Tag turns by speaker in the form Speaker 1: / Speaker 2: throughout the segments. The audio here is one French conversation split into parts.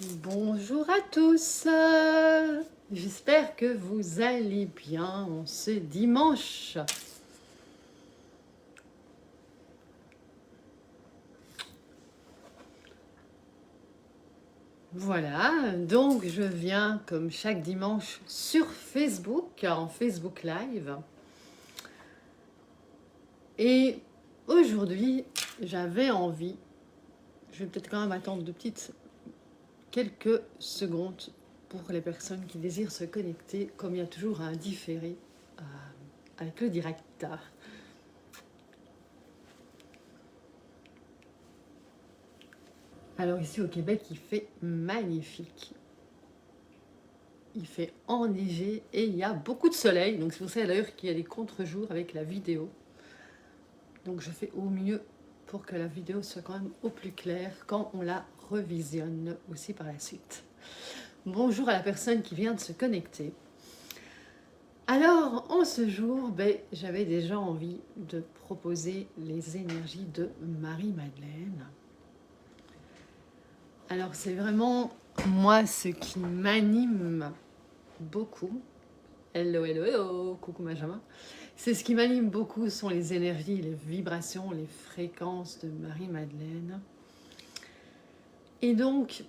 Speaker 1: Bonjour à tous, j'espère que vous allez bien en ce dimanche. Voilà, donc je viens comme chaque dimanche sur Facebook, en Facebook Live. Et aujourd'hui, j'avais envie, je vais peut-être quand même attendre quelques secondes pour les personnes qui désirent se connecter, comme il y a toujours un différé avec le direct. Alors ici au Québec, il fait magnifique. Il fait enneigé et il y a beaucoup de soleil. Donc c'est pour ça d'ailleurs qu'il y a des contre-jours avec la vidéo. Donc je fais au mieux pour que la vidéo soit quand même au plus clair quand on la revisionne aussi par la suite. Bonjour à la personne qui vient de se connecter. Alors en ce jour, j'avais déjà envie de proposer les énergies de Marie-Madeleine. Alors c'est vraiment moi ce qui m'anime beaucoup. Hello, hello, hello, coucou Benjamin. C'est ce qui m'anime beaucoup, sont les énergies, les vibrations, les fréquences de Marie-Madeleine. Et donc,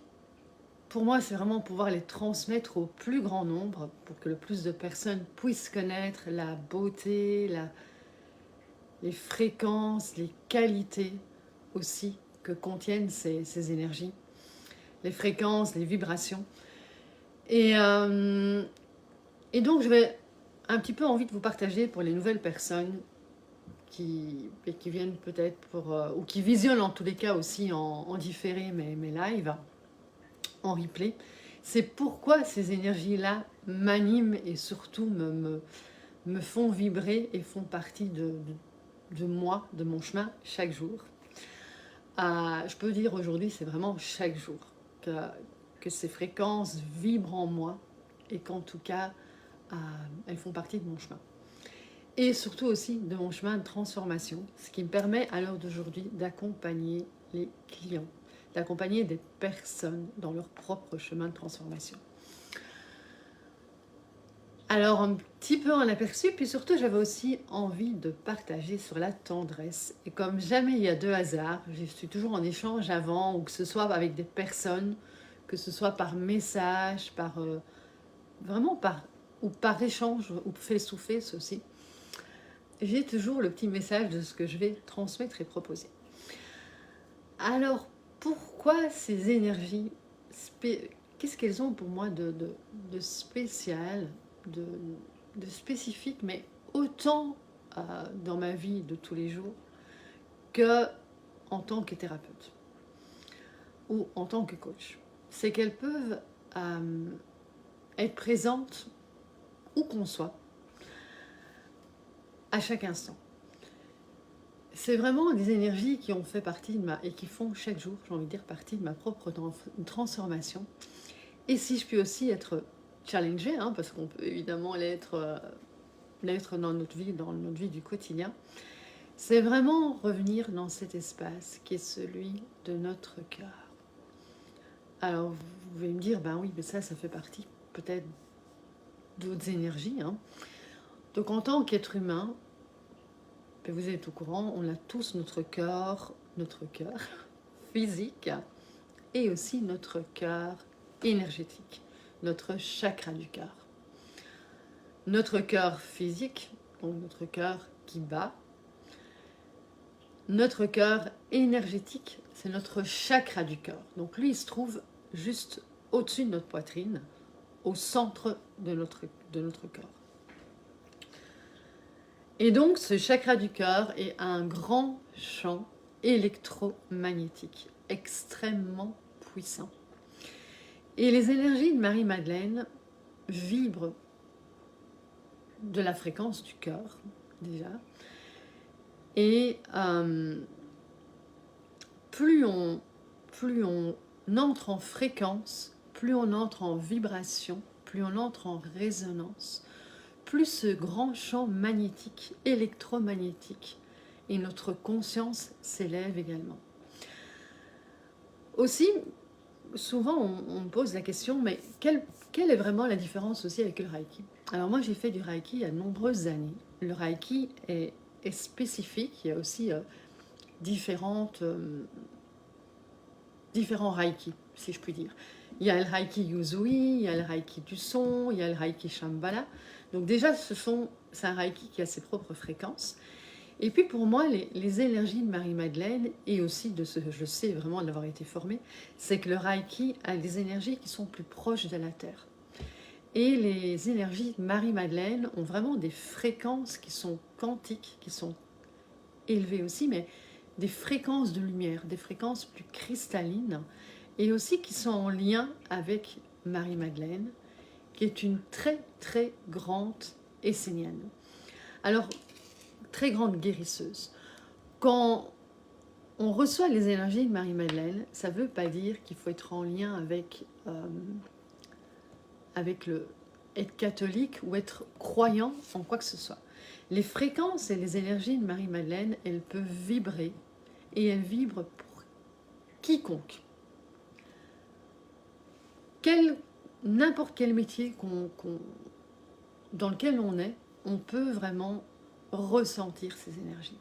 Speaker 1: pour moi, c'est vraiment pouvoir les transmettre au plus grand nombre, pour que le plus de personnes puissent connaître la beauté, les fréquences, les qualités aussi que contiennent ces énergies, les fréquences, les vibrations. Et donc, j'avais un petit peu envie de vous partager pour les nouvelles personnes qui viennent peut-être ou qui visionnent en tous les cas aussi en différé mes lives, en replay. C'est pourquoi ces énergies-là m'animent et surtout me font vibrer et font partie de moi, de mon chemin chaque jour. Je peux dire aujourd'hui, c'est vraiment chaque jour que ces fréquences vibrent en moi et qu'en tout cas, elles font partie de mon chemin. Et surtout aussi de mon chemin de transformation, ce qui me permet à l'heure d'aujourd'hui d'accompagner les clients, d'accompagner des personnes dans leur propre chemin de transformation. Alors un petit peu en aperçu, puis surtout j'avais aussi envie de partager sur la tendresse. Et comme jamais il y a de hasard, je suis toujours en échange avant, ou que ce soit avec des personnes, que ce soit par message, vraiment par échange, ou face to face aussi. J'ai toujours le petit message de ce que je vais transmettre et proposer. Alors, pourquoi ces énergies, qu'est-ce qu'elles ont pour moi de spécial, de spécifique, mais autant dans ma vie de tous les jours que en tant que thérapeute ou en tant que coach. C'est qu'elles peuvent être présentes où qu'on soit, à chaque instant. C'est vraiment des énergies qui ont fait partie et qui font chaque jour, j'ai envie de dire, partie de ma propre transformation. Et si je puis aussi être challengée, parce qu'on peut évidemment l'être dans notre vie du quotidien, c'est vraiment revenir dans cet espace qui est celui de notre cœur. Alors vous pouvez me dire, ben oui, mais ça fait partie peut-être d'autres énergies. Donc en tant qu'être humain, vous êtes au courant, on a tous notre cœur physique et aussi notre cœur énergétique, notre chakra du cœur. Notre cœur physique, donc notre cœur qui bat. Notre cœur énergétique, c'est notre chakra du cœur. Donc lui, il se trouve juste au-dessus de notre poitrine, au centre de notre corps. Et donc, ce chakra du cœur est un grand champ électromagnétique, extrêmement puissant. Et les énergies de Marie-Madeleine vibrent de la fréquence du cœur, déjà. Et plus on entre en fréquence, plus on entre en vibration, plus on entre en résonance, plus ce grand champ magnétique, électromagnétique, et notre conscience s'élève également. Aussi, souvent on me pose la question, mais quelle est vraiment la différence aussi avec le Reiki? Alors moi j'ai fait du Reiki il y a de nombreuses années. Le Reiki est spécifique, il y a aussi différents Reiki, si je puis dire. Il y a le Reiki Yuzui, il y a le Reiki du son, il y a le Reiki Shambhala. Donc déjà, c'est un Reiki qui a ses propres fréquences. Et puis pour moi, les énergies de Marie-Madeleine, et aussi de ce que je sais vraiment d'avoir été formée, c'est que le Reiki a des énergies qui sont plus proches de la Terre. Et les énergies de Marie-Madeleine ont vraiment des fréquences qui sont quantiques, qui sont élevées aussi, mais des fréquences de lumière, des fréquences plus cristallines, et aussi qui sont en lien avec Marie-Madeleine, qui est une très très grande essénienne. Alors, très grande guérisseuse. Quand on reçoit les énergies de Marie-Madeleine, ça ne veut pas dire qu'il faut être en lien avec être catholique ou être croyant en quoi que ce soit. Les fréquences et les énergies de Marie-Madeleine, elles peuvent vibrer, et elles vibrent pour quiconque. N'importe quel métier dans lequel on est, on peut vraiment ressentir ces énergies.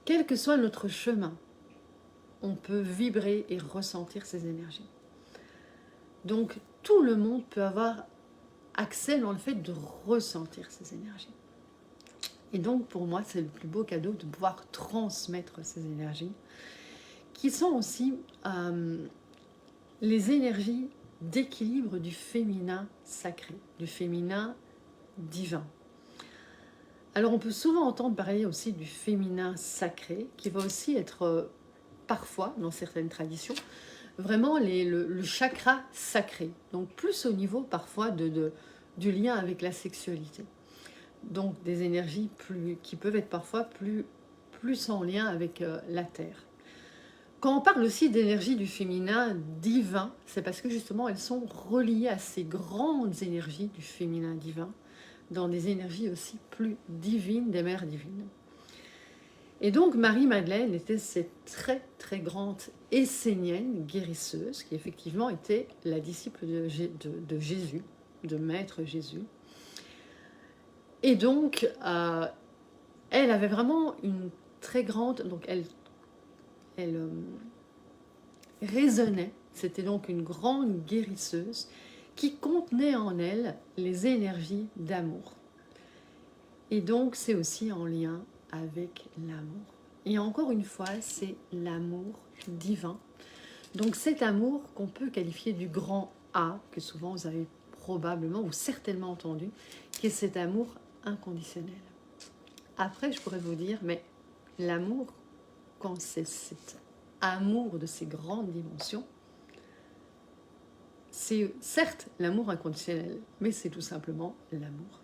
Speaker 1: Quel que soit notre chemin, on peut vibrer et ressentir ces énergies. Donc tout le monde peut avoir accès dans le fait de ressentir ces énergies. Et donc pour moi, c'est le plus beau cadeau de pouvoir transmettre ces énergies, qui sont aussi les énergies d'équilibre du féminin sacré, du féminin divin. Alors on peut souvent entendre parler aussi du féminin sacré, qui va aussi être parfois, dans certaines traditions, vraiment le chakra sacré. Donc plus au niveau parfois du lien avec la sexualité. Donc des énergies qui peuvent être parfois plus en lien avec la terre. Quand on parle aussi d'énergie du féminin divin, c'est parce que justement elles sont reliées à ces grandes énergies du féminin divin, dans des énergies aussi plus divines des mères divines. Et donc Marie-Madeleine était cette très très grande essénienne guérisseuse qui effectivement était la disciple de Jésus, de Maître Jésus. Et donc elle avait vraiment une très grande... Donc elle résonnait, c'était donc une grande guérisseuse qui contenait en elle les énergies d'amour. Et donc c'est aussi en lien avec l'amour. Et encore une fois, c'est l'amour divin. Donc cet amour qu'on peut qualifier du grand A, que souvent vous avez probablement ou certainement entendu, qui est cet amour inconditionnel. Après, je pourrais vous dire, mais l'amour, quand c'est cet amour de ces grandes dimensions, c'est certes l'amour inconditionnel, mais c'est tout simplement l'amour.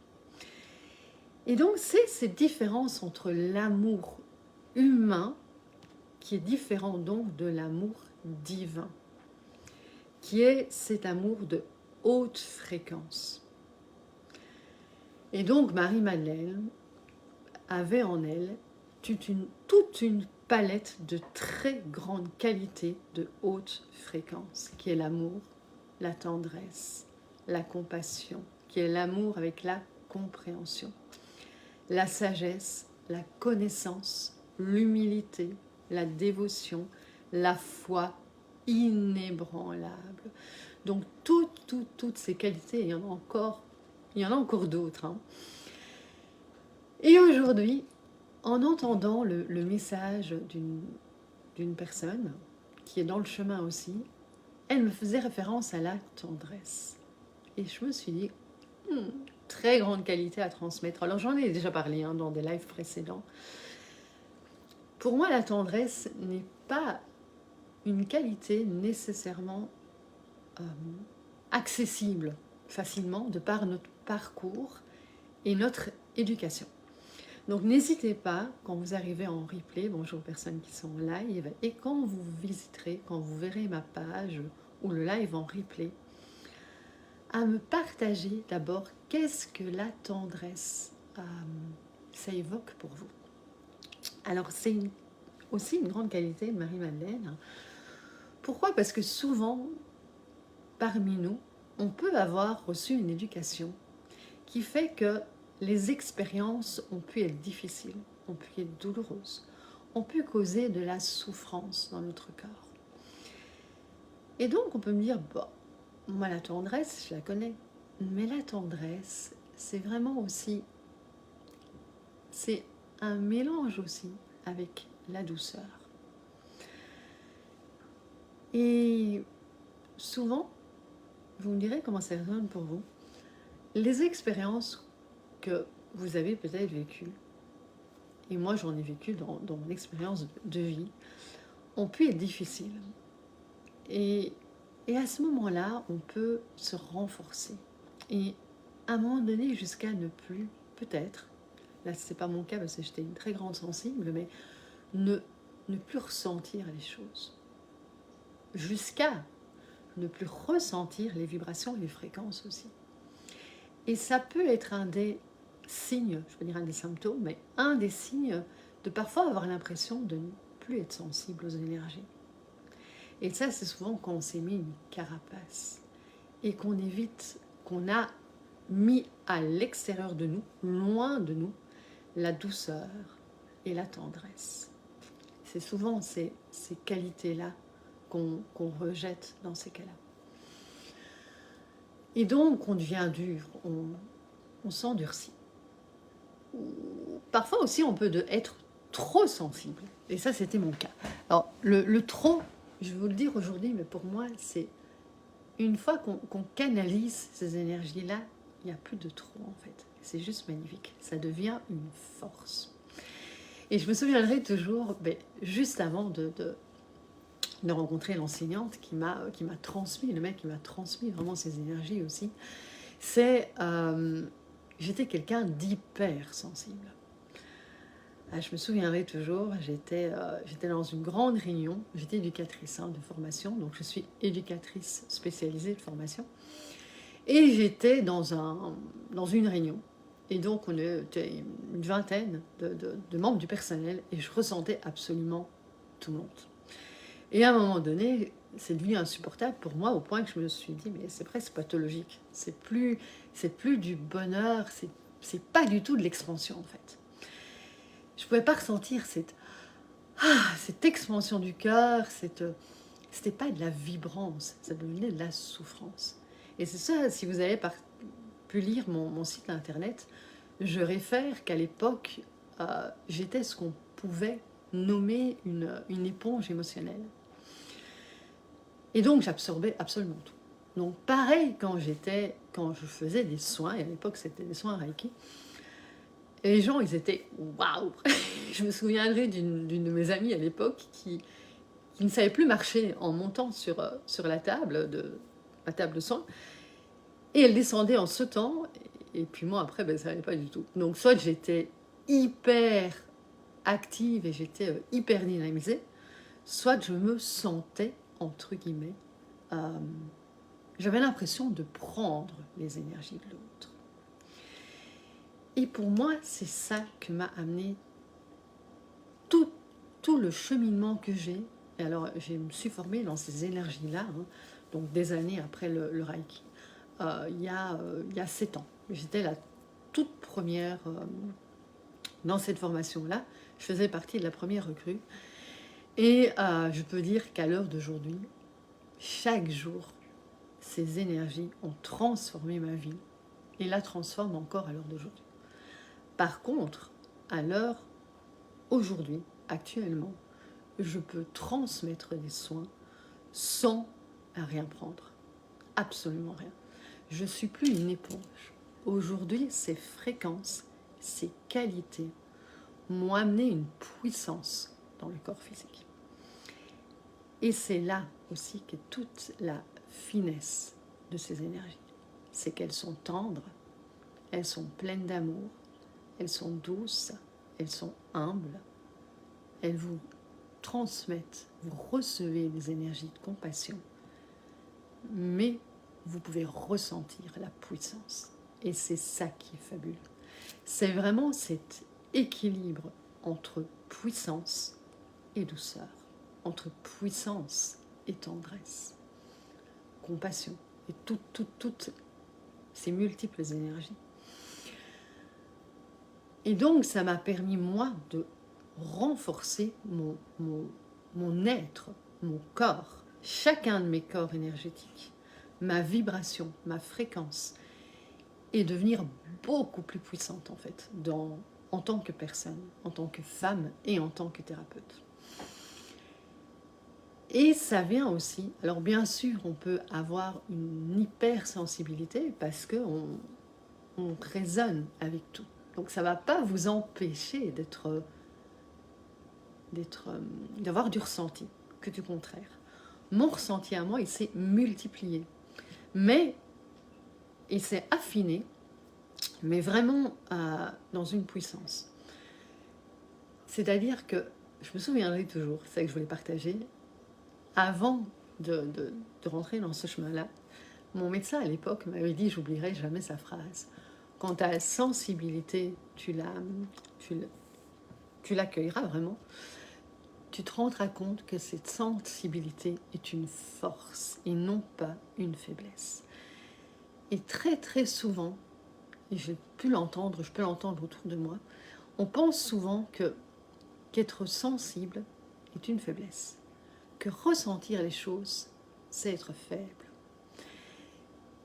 Speaker 1: Et donc, c'est cette différence entre l'amour humain, qui est différent donc de l'amour divin, qui est cet amour de haute fréquence. Et donc, Marie-Madeleine avait en elle toute une palette de très grande qualité de haute fréquence, qui est l'amour, la tendresse, la compassion, qui est l'amour avec la compréhension, la sagesse, la connaissance, l'humilité, la dévotion, la foi inébranlable. Donc toutes ces qualités, il y en a encore d'autres. Hein. Et aujourd'hui, en entendant le message d'une personne qui est dans le chemin aussi, elle me faisait référence à la tendresse. Et je me suis dit, très grande qualité à transmettre. Alors j'en ai déjà parlé dans des lives précédents. Pour moi, la tendresse n'est pas une qualité nécessairement accessible facilement de par notre parcours et notre éducation. Donc n'hésitez pas, quand vous arrivez en replay, bonjour aux personnes qui sont en live, et quand vous visiterez, quand vous verrez ma page ou le live en replay, à me partager d'abord qu'est-ce que la tendresse, ça évoque pour vous. Alors c'est aussi une grande qualité de Marie-Madeleine, Pourquoi? Parce que souvent, parmi nous, on peut avoir reçu une éducation qui fait que les expériences ont pu être difficiles, ont pu être douloureuses, ont pu causer de la souffrance dans notre corps. Et donc, on peut me dire, bon, moi, la tendresse, je la connais. Mais la tendresse, c'est vraiment aussi, c'est un mélange aussi avec la douceur. Et souvent, vous me direz comment ça résonne pour vous, les expériences que vous avez peut-être vécues, et moi j'en ai vécu dans mon expérience de vie, ont pu être difficiles. Et à ce moment-là, on peut se renforcer. Et à un moment donné, jusqu'à ne plus, peut-être, là ce n'est pas mon cas parce que j'étais une très grande sensible, mais ne plus ressentir les choses. Jusqu'à ne plus ressentir les vibrations et les fréquences aussi. Et ça peut être un des signes, je peux dire un des symptômes, mais un des signes de parfois avoir l'impression de ne plus être sensible aux énergies. Et ça, c'est souvent quand on s'est mis une carapace et qu'on évite, qu'on a mis à l'extérieur de nous, loin de nous, la douceur et la tendresse. C'est souvent ces qualités-là qu'on rejette dans ces cas-là. Et donc, on devient dur, on s'endurcit. Parfois aussi, on peut être trop sensible. Et ça, c'était mon cas. Alors, le trop, je vais vous le dire aujourd'hui, mais pour moi, c'est une fois qu'on canalise ces énergies-là, il n'y a plus de trop, en fait. C'est juste magnifique. Ça devient une force. Et je me souviendrai toujours, juste avant de rencontrer l'enseignante qui m'a transmis, le mec qui m'a transmis vraiment ces énergies aussi, c'est j'étais quelqu'un d'hyper sensible. Je me souviendrai toujours, j'étais dans une grande réunion, j'étais éducatrice de formation, donc je suis éducatrice spécialisée de formation, et j'étais dans une réunion, et donc on était une vingtaine de membres du personnel, et je ressentais absolument tout le monde. Et à un moment donné, c'est devenu insupportable pour moi au point que je me suis dit, mais c'est presque pathologique. C'est plus du bonheur, c'est pas du tout de l'expansion en fait. Je pouvais pas ressentir cette expansion du cœur, c'était pas de la vibrance, ça devenait de la souffrance. Et c'est ça, si vous avez pu lire mon site internet, je réfère qu'à l'époque, j'étais ce qu'on pouvait nommer une éponge émotionnelle. Et donc, j'absorbais absolument tout. Donc, pareil, quand je faisais des soins, et à l'époque, c'était des soins Reiki, et les gens, ils étaient waouh. Je me souviendrai d'une de mes amies à l'époque qui ne savait plus marcher en montant sur la table de soins, et elle descendait en sautant, et puis moi, après, ça n'allait pas du tout. Donc, soit j'étais hyper active et j'étais hyper dynamisée, soit je me sentais entre guillemets, j'avais l'impression de prendre les énergies de l'autre. Et pour moi, c'est ça que m'a amené tout le cheminement que j'ai. Et alors, je me suis formée dans ces énergies-là, donc des années après le Reiki, il y a 7 ans. J'étais la toute première dans cette formation-là. Je faisais partie de la première recrue. Et je peux dire qu'à l'heure d'aujourd'hui, chaque jour, ces énergies ont transformé ma vie et la transforment encore à l'heure d'aujourd'hui. Par contre, à l'heure aujourd'hui, actuellement, je peux transmettre des soins sans rien prendre. Absolument rien. Je ne suis plus une éponge. Aujourd'hui, ces fréquences, ces qualités m'ont amené une puissance dans le corps physique. Et c'est là aussi qu'est toute la finesse de ces énergies. C'est qu'elles sont tendres, elles sont pleines d'amour, elles sont douces, elles sont humbles, elles vous transmettent, vous recevez des énergies de compassion, mais vous pouvez ressentir la puissance. Et c'est ça qui est fabuleux. C'est vraiment cet équilibre entre puissance et douceur, entre puissance et tendresse, compassion, et toutes ces multiples énergies. Et donc, ça m'a permis, moi, de renforcer mon être, mon corps, chacun de mes corps énergétiques, ma vibration, ma fréquence, et devenir beaucoup plus puissante, en fait, en tant que personne, en tant que femme et en tant que thérapeute. Et ça vient aussi, alors bien sûr, on peut avoir une hypersensibilité parce qu'on résonne avec tout. Donc ça ne va pas vous empêcher d'avoir du ressenti, que du contraire. Mon ressenti à moi, il s'est multiplié. Mais il s'est affiné, mais vraiment dans une puissance. C'est-à-dire que, je me souviendrai toujours, c'est ça que je voulais partager, avant de rentrer dans ce chemin-là, mon médecin à l'époque m'avait dit, j'oublierai jamais sa phrase, quand ta sensibilité, tu l'accueilleras vraiment, tu te rendras compte que cette sensibilité est une force et non pas une faiblesse. Et très très souvent, et je peux l'entendre autour de moi, on pense souvent qu'être sensible est une faiblesse, que ressentir les choses, c'est être faible.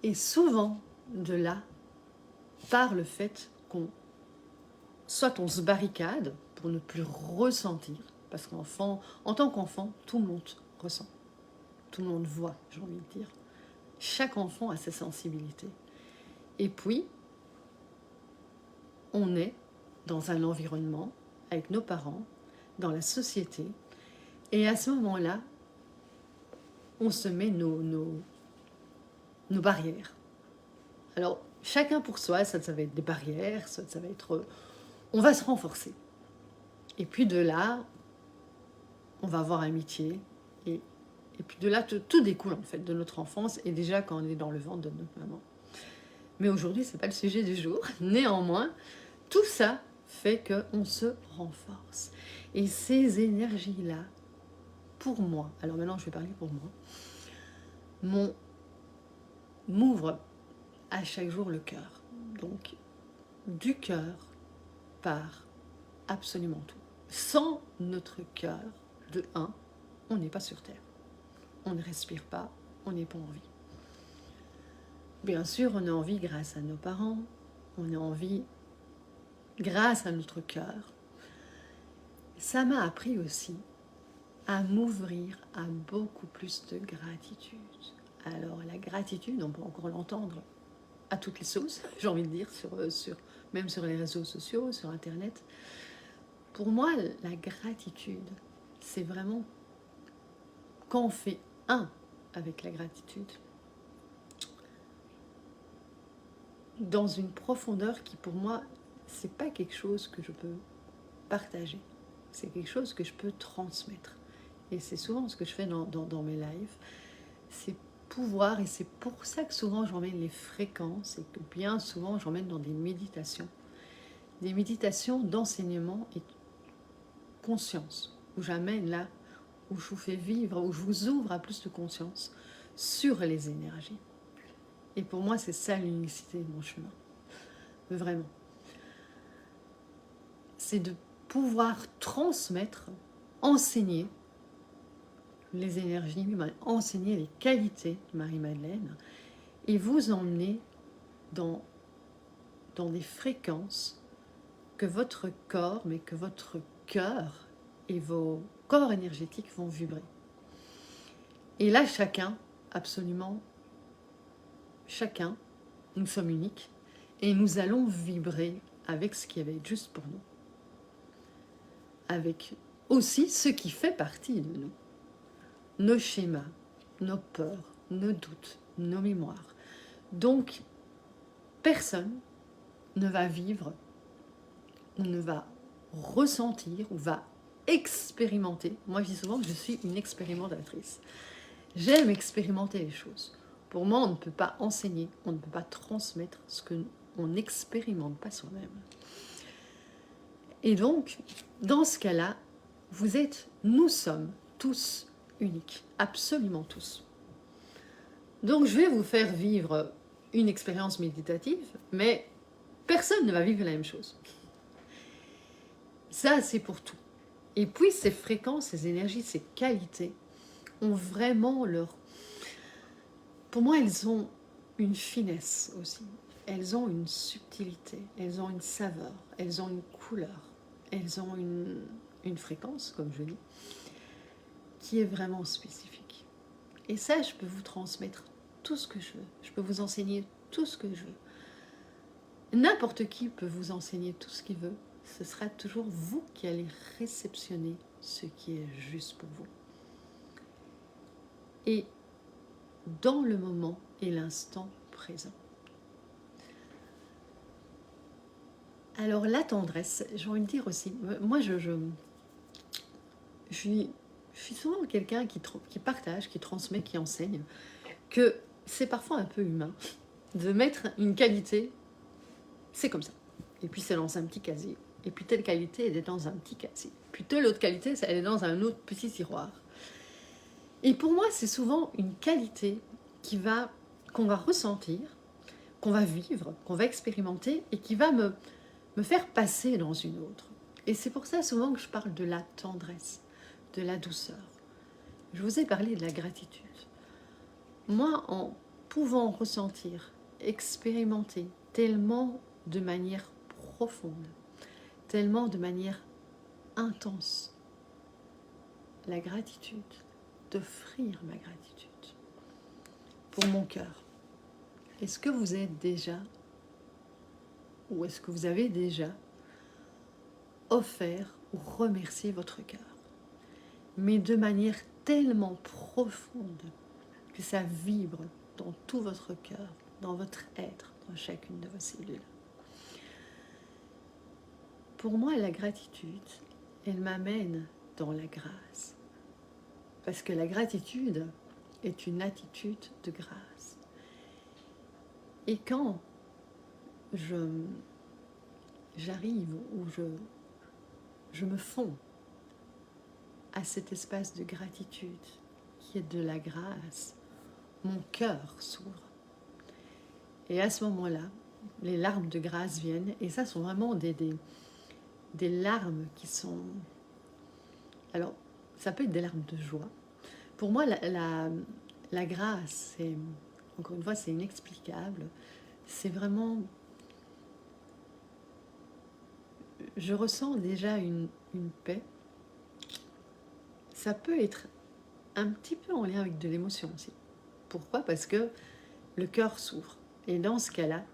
Speaker 1: Et souvent, de là, par le fait soit on se barricade pour ne plus ressentir, parce qu'en tant qu'enfant, tout le monde ressent, tout le monde voit, j'ai envie de dire. Chaque enfant a sa sensibilité. Et puis, on est dans un environnement, avec nos parents, dans la société, et à ce moment-là, on se met nos barrières. Alors, chacun pour soi, ça va être des barrières, ça va être... On va se renforcer. Et puis de là, on va avoir amitié. Et puis de là, tout découle en fait de notre enfance, et déjà quand on est dans le ventre de notre maman. Mais aujourd'hui, ce n'est pas le sujet du jour. Néanmoins, tout ça fait qu'on se renforce. Et ces énergies-là, pour moi, alors maintenant je vais parler pour moi, m'ouvrent à chaque jour le cœur. Donc, du cœur part absolument tout. Sans notre cœur, de un, on n'est pas sur Terre. On ne respire pas, on n'est pas en vie. Bien sûr, on est en vie grâce à nos parents, on est en vie grâce à notre cœur. Ça m'a appris aussi à m'ouvrir à beaucoup plus de gratitude. Alors, la gratitude, on peut encore l'entendre à toutes les sauces, j'ai envie de dire, même sur les réseaux sociaux, sur Internet. Pour moi, la gratitude, c'est vraiment quand on fait un avec la gratitude, dans une profondeur qui, pour moi, c'est pas quelque chose que je peux partager. C'est quelque chose que je peux transmettre. Et c'est souvent ce que je fais dans mes lives. C'est pouvoir, et c'est pour ça que souvent j'emmène les fréquences, et que bien souvent j'emmène dans des méditations d'enseignement et conscience, où j'amène là, où je vous fais vivre, où je vous ouvre à plus de conscience sur les énergies. Et pour moi, c'est ça l'unicité de mon chemin. Vraiment. C'est de pouvoir transmettre, enseigner les énergies, enseigner les qualités de Marie-Madeleine et vous emmener dans des fréquences que votre corps, mais que votre cœur et vos corps énergétiques vont vibrer. Et là, chacun, absolument chacun, nous sommes uniques et nous allons vibrer avec ce qui va être juste pour nous. Avec aussi ce qui fait partie de nous. Nos schémas, nos peurs, nos doutes, nos mémoires. Donc, personne ne va vivre, ou ne va ressentir, ou va expérimenter. Moi, je dis souvent que je suis une expérimentatrice. J'aime expérimenter les choses. Pour moi, on ne peut pas enseigner, on ne peut pas transmettre ce qu'on n'expérimente pas soi-même. Et donc, dans ce cas-là, nous sommes tous uniques, absolument tous. Donc je vais vous faire vivre une expérience méditative, mais personne ne va vivre la même chose. Ça, c'est pour tout. Et puis ces fréquences, ces énergies, ces qualités ont vraiment leur... Pour moi, elles ont une finesse aussi. Elles ont une subtilité, elles ont une saveur, elles ont une couleur, elles ont une fréquence, comme je dis, qui est vraiment spécifique. Et ça, je peux vous transmettre tout ce que je veux. Je peux vous enseigner tout ce que je veux. N'importe qui peut vous enseigner tout ce qu'il veut. Ce sera toujours vous qui allez réceptionner ce qui est juste pour vous. Et dans le moment et l'instant présent. Alors la tendresse, j'ai envie de dire aussi, moi je suis souvent quelqu'un qui partage, qui transmet, qui enseigne, que c'est parfois un peu humain de mettre une qualité, c'est comme ça. Et puis c'est dans un petit casier. Et puis telle qualité, elle est dans un petit casier. Puis telle autre qualité, elle est dans un autre petit tiroir. Et pour moi, c'est souvent une qualité qu'on va ressentir, qu'on va vivre, qu'on va expérimenter et qui va me faire passer dans une autre. Et c'est pour ça souvent que je parle de la tendresse, de la douceur. Je vous ai parlé de la gratitude. Moi, en pouvant ressentir, expérimenter tellement de manière profonde, tellement de manière intense, la gratitude, d'offrir ma gratitude pour mon cœur. Est-ce que vous êtes déjà, ou est-ce que vous avez déjà offert ou remercié votre cœur, mais de manière tellement profonde que ça vibre dans tout votre cœur, dans votre être, dans chacune de vos cellules. Pour moi, la gratitude, elle m'amène dans la grâce. Parce que la gratitude est une attitude de grâce. Et quand j'arrive ou je me fonds à cet espace de gratitude qui est de la grâce, mon cœur s'ouvre. Et à ce moment-là, les larmes de grâce viennent. Et ça sont vraiment des larmes qui sont... Alors, ça peut être des larmes de joie. Pour moi, la grâce, c'est, encore une fois, c'est inexplicable. C'est vraiment... Je ressens déjà une paix. Ça peut être un petit peu en lien avec de l'émotion aussi. Pourquoi? Parce que le cœur s'ouvre. Et dans ce cas-là,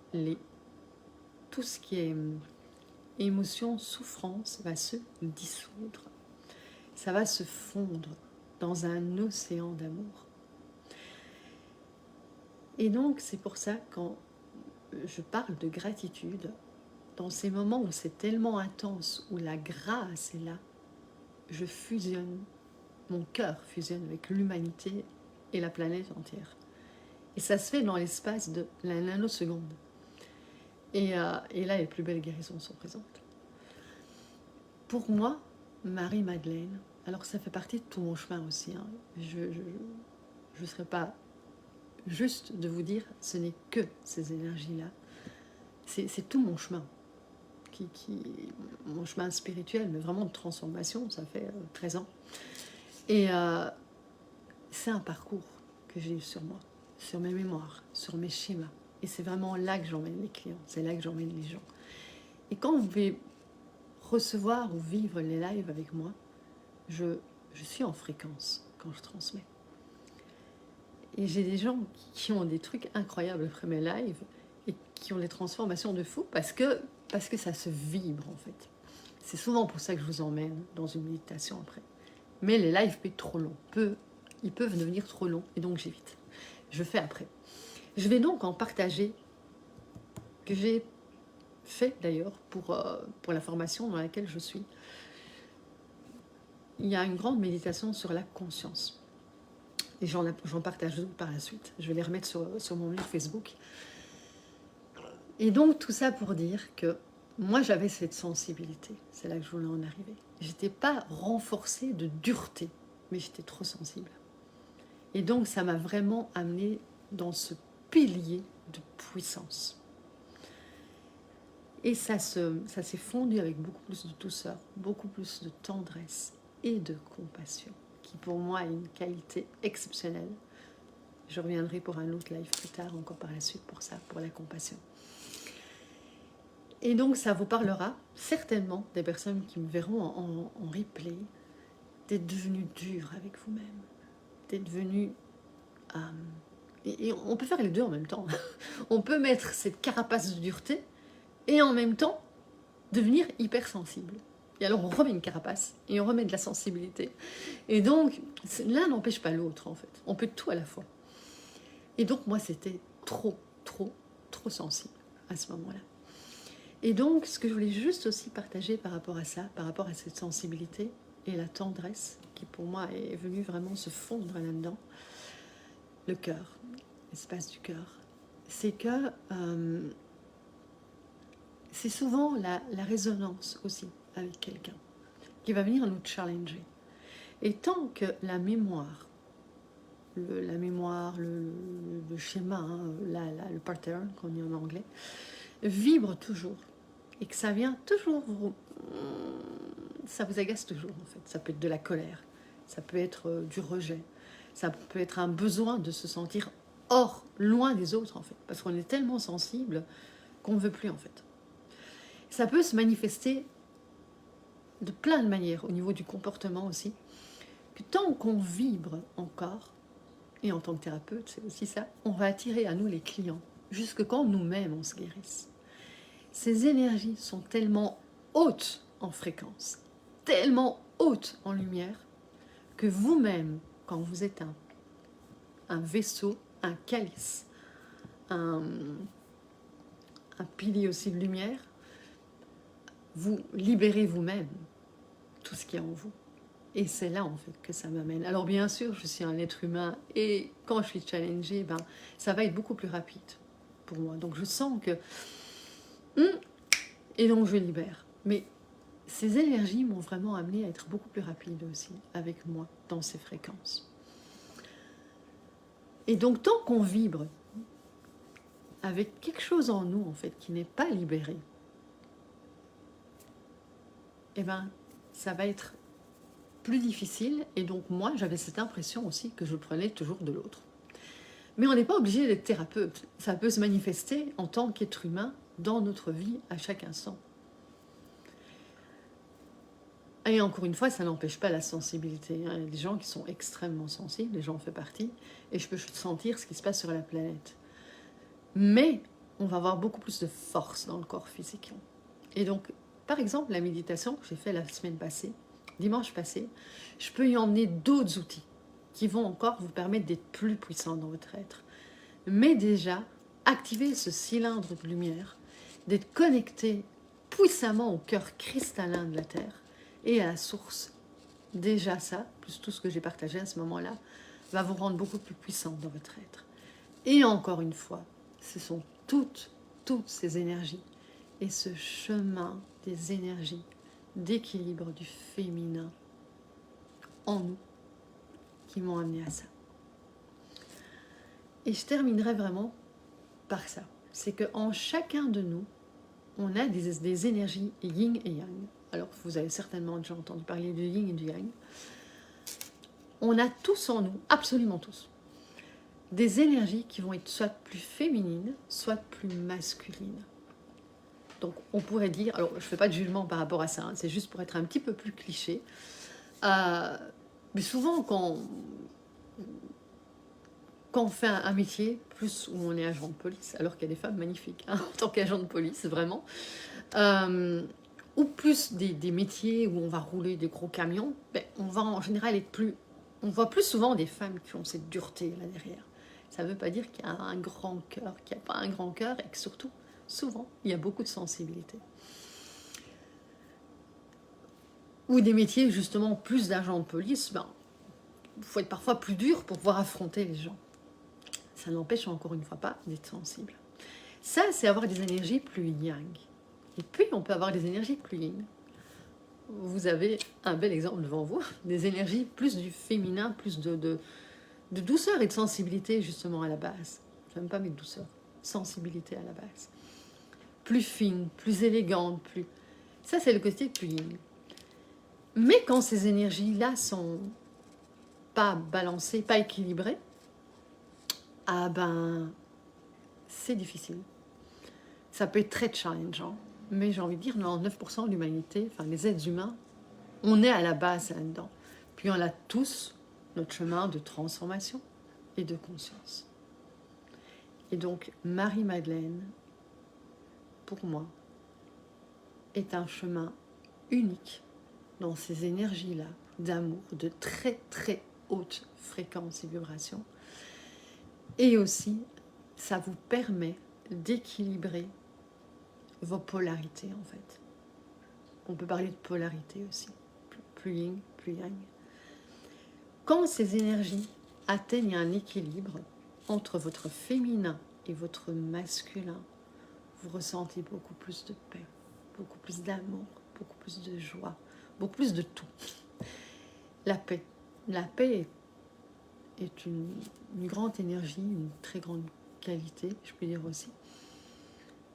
Speaker 1: tout ce qui est émotion, souffrance va se dissoudre. Ça va se fondre dans un océan d'amour. Et donc, c'est pour ça, quand je parle de gratitude, dans ces moments où c'est tellement intense, où la grâce est là, je fusionne, mon cœur fusionne avec l'humanité et la planète entière. Et ça se fait dans l'espace de la nanoseconde. Et là, les plus belles guérisons sont présentes. Pour moi, Marie-Madeleine, alors ça fait partie de tout mon chemin aussi. Hein. Je ne serais pas juste de vous dire, ce n'est que ces énergies-là. C'est tout mon chemin. Mon chemin spirituel, mais vraiment de transformation, ça fait 13 ans. Et c'est un parcours que j'ai eu sur moi, sur mes mémoires, sur mes schémas. Et c'est vraiment là que j'emmène les clients, c'est là que j'emmène les gens. Et quand vous pouvez recevoir ou vivre les lives avec moi, je suis en fréquence quand je transmets. Et j'ai des gens qui ont des trucs incroyables après mes lives et qui ont des transformations de fou parce que ça se vibre en fait. C'est souvent pour ça que je vous emmène dans une méditation après. Mais les lives peuvent être trop longs, ils peuvent devenir trop longs et donc j'évite. Je fais après. Je vais donc en partager, que j'ai fait d'ailleurs pour la formation dans laquelle je suis. Il y a une grande méditation sur la conscience. Et j'en partage d'autres par la suite. Je vais les remettre sur mon mur Facebook. Et donc tout ça pour dire que moi j'avais cette sensibilité. C'est là que je voulais en arriver. Je n'étais pas renforcée de dureté. mais j'étais trop sensible. Et donc, ça m'a vraiment amené dans ce pilier de puissance. Et ça s'est fondu avec beaucoup plus de douceur, beaucoup plus de tendresse et de compassion, qui pour moi est une qualité exceptionnelle. Je reviendrai pour un autre live plus tard, encore par la suite, pour ça, pour la compassion. Et donc, ça vous parlera certainement des personnes qui me verront en replay, d'être devenu dur avec vous-même, d'être devenu... et on peut faire les deux en même temps. On peut mettre cette carapace de dureté et en même temps devenir hypersensible. Et alors on remet une carapace et on remet de la sensibilité. Et donc, l'un n'empêche pas l'autre en fait. On peut tout à la fois. Et donc moi c'était trop sensible à ce moment-là. Et donc ce que je voulais juste aussi partager par rapport à ça, par rapport à cette sensibilité et la tendresse qui pour moi est venue vraiment se fondre là-dedans, le cœur, l'espace du cœur, c'est que c'est souvent la résonance aussi avec quelqu'un qui va venir nous challenger. Et tant que la mémoire, le schéma, hein, le pattern qu'on dit en anglais, vibre toujours et que ça vient toujours, ça vous agace toujours en fait. Ça peut être de la colère, ça peut être du rejet, ça peut être un besoin de se sentir hors, loin des autres en fait, parce qu'on est tellement sensible qu'on ne veut plus en fait. Ça peut se manifester de plein de manières, au niveau du comportement aussi, que tant qu'on vibre encore, et en tant que thérapeute, c'est aussi ça, on va attirer à nous les clients, jusque quand nous-mêmes on se guérisse. Ces énergies sont tellement hautes en fréquence, tellement hautes en lumière, que vous-même, quand vous êtes un vaisseau, un calice, un pilier aussi de lumière, vous libérez vous-même tout ce qui est en vous. Et c'est là en fait que ça m'amène. Alors bien sûr, je suis un être humain et quand je suis challengée, ça va être beaucoup plus rapide pour moi. Donc je sens que... et donc je libère. Mais ces énergies m'ont vraiment amené à être beaucoup plus rapide aussi avec moi dans ces fréquences. Et donc tant qu'on vibre avec quelque chose en nous en fait qui n'est pas libéré, ça va être plus difficile. Et donc moi, j'avais cette impression aussi que je prenais toujours de l'autre. Mais on n'est pas obligé d'être thérapeute. Ça peut se manifester en tant qu'être humain dans notre vie à chaque instant. Et encore une fois, ça n'empêche pas la sensibilité. Il y a des gens qui sont extrêmement sensibles, les gens en font partie, et je peux sentir ce qui se passe sur la planète. Mais on va avoir beaucoup plus de force dans le corps physique. Et donc, par exemple, la méditation que j'ai fait la semaine passée, dimanche passé, je peux y emmener d'autres outils qui vont encore vous permettre d'être plus puissant dans votre être. Mais déjà, activer ce cylindre de lumière, d'être connecté puissamment au cœur cristallin de la Terre et à la source. Déjà ça, plus tout ce que j'ai partagé à ce moment-là, va vous rendre beaucoup plus puissant dans votre être. Et encore une fois, ce sont toutes ces énergies et ce chemin des énergies d'équilibre du féminin en nous qui m'ont amené à ça. Et je terminerai vraiment par ça. C'est qu'en chacun de nous, on a des énergies yin et yang. Alors, vous avez certainement déjà entendu parler du yin et du yang. On a tous en nous, absolument tous, des énergies qui vont être soit plus féminines, soit plus masculines. Donc, on pourrait dire, alors je ne fais pas de jugement par rapport à ça, hein, c'est juste pour être un petit peu plus cliché. Mais souvent, quand on fait un métier, plus où on est agent de police, alors qu'il y a des femmes magnifiques, hein, en tant qu'agent de police, vraiment, ou plus des métiers où on va rouler des gros camions, on va en général être plus... On voit plus souvent des femmes qui ont cette dureté là derrière. Ça ne veut pas dire qu'il y a un grand cœur, qu'il n'y a pas un grand cœur, et que surtout, souvent, il y a beaucoup de sensibilité. Ou des métiers, justement, plus d'agents de police, il faut être parfois plus dur pour pouvoir affronter les gens. Ça n'empêche encore une fois pas d'être sensible. Ça, c'est avoir des énergies plus yang. Et puis, on peut avoir des énergies plus yin. vous avez un bel exemple devant vous, des énergies plus du féminin, plus de douceur et de sensibilité justement à la base. Je n'aime pas mettre douceur, sensibilité à la base. Plus fine, plus élégante, plus... Ça, c'est le côté plus yin. Mais quand ces énergies-là sont pas balancées, pas équilibrées, ah ben, c'est difficile. Ça peut être très challengeant. Mais j'ai envie de dire, non, 9% de l'humanité, enfin les êtres humains, on est à la base là-dedans. Puis on a tous notre chemin de transformation et de conscience. Et donc, Marie-Madeleine, pour moi, est un chemin unique dans ces énergies-là d'amour, de très très haute fréquence et vibration. Et aussi, ça vous permet d'équilibrer vos polarités en fait. On peut parler de polarité aussi, plus yin, plus yang. Quand ces énergies atteignent un équilibre entre votre féminin et votre masculin, vous ressentez beaucoup plus de paix, beaucoup plus d'amour, beaucoup plus de joie, beaucoup plus de tout. La paix. La paix est une grande énergie, une très grande qualité, je peux dire aussi,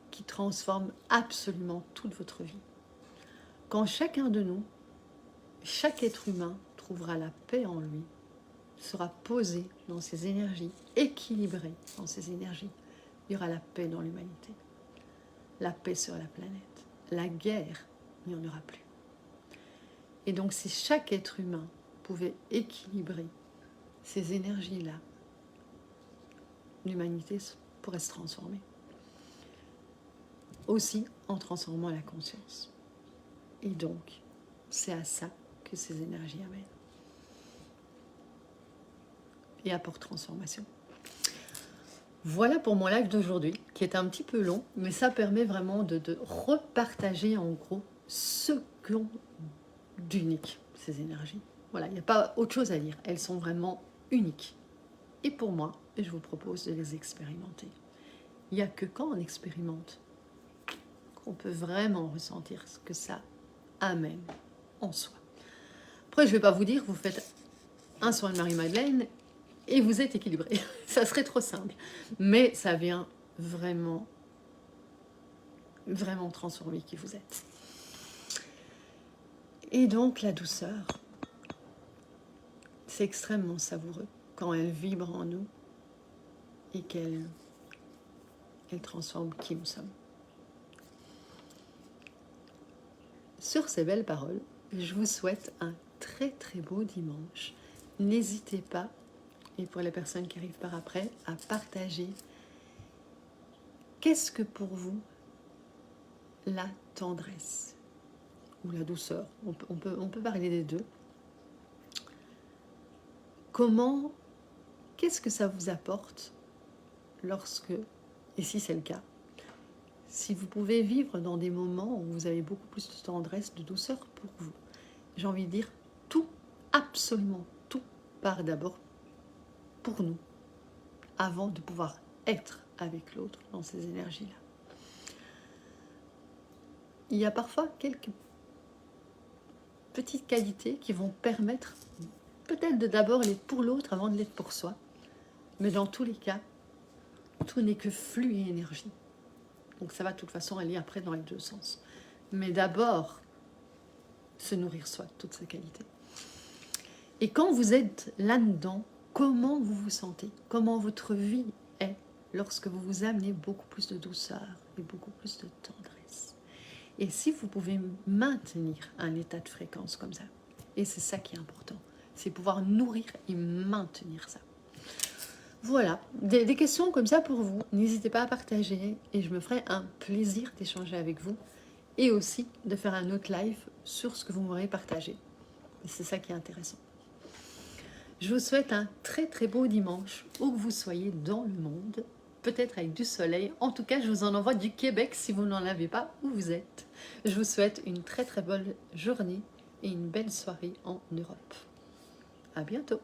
Speaker 1: qui transforme absolument toute votre vie. Quand chacun de nous, chaque être humain trouvera la paix en lui, sera posé dans ses énergies, équilibré dans ses énergies, il y aura la paix dans l'humanité, la paix sur la planète, la guerre, il n'y en aura plus. Et donc si chaque être humain pouvait équilibrer ces énergies-là, l'humanité pourrait se transformer. Aussi en transformant la conscience. Et donc, c'est à ça que ces énergies amènent. Et apportent transformation. Voilà pour mon live d'aujourd'hui, qui est un petit peu long, mais ça permet vraiment de repartager en gros ce qu'ont d'unique, ces énergies. Voilà, il n'y a pas autre chose à dire. Elles sont vraiment uniques. Et pour moi, je vous propose de les expérimenter. Il n'y a que quand on expérimente qu'on peut vraiment ressentir ce que ça amène en soi. Après, je ne vais pas vous dire, vous faites un soin de Marie-Madeleine et vous êtes équilibré. Ça serait trop simple. Mais ça vient vraiment, vraiment transformer qui vous êtes. Et donc, la douceur, c'est extrêmement savoureux quand elle vibre en nous et qu'elle transforme qui nous sommes. Sur ces belles paroles, je vous souhaite un très très beau dimanche. N'hésitez pas, et pour les personnes qui arrivent par après, à partager qu'est-ce que pour vous la tendresse ou la douceur. On peut parler des deux. Qu'est-ce que ça vous apporte lorsque, et si c'est le cas, si vous pouvez vivre dans des moments où vous avez beaucoup plus de tendresse, de douceur pour vous. J'ai envie de dire, tout, absolument tout, part d'abord pour nous, avant de pouvoir être avec l'autre dans ces énergies-là. Il y a parfois quelques petites qualités qui vont permettre peut-être de d'abord l'être pour l'autre avant de l'être pour soi. Mais dans tous les cas, tout n'est que flux et énergie. Donc ça va de toute façon aller après dans les deux sens. Mais d'abord, se nourrir soi de toutes ces qualités. Et quand vous êtes là-dedans, comment vous vous sentez? Comment votre vie est lorsque vous vous amenez beaucoup plus de douceur et beaucoup plus de tendresse? Et si vous pouvez maintenir un état de fréquence comme ça, et c'est ça qui est important, c'est pouvoir nourrir et maintenir ça. Voilà, des questions comme ça pour vous. N'hésitez pas à partager et je me ferai un plaisir d'échanger avec vous et aussi de faire un autre live sur ce que vous m'aurez partagé. C'est ça qui est intéressant. Je vous souhaite un très très beau dimanche où que vous soyez dans le monde, peut-être avec du soleil. En tout cas, je vous en envoie du Québec si vous n'en avez pas où vous êtes. Je vous souhaite une très très bonne journée et une belle soirée en Europe. À bientôt.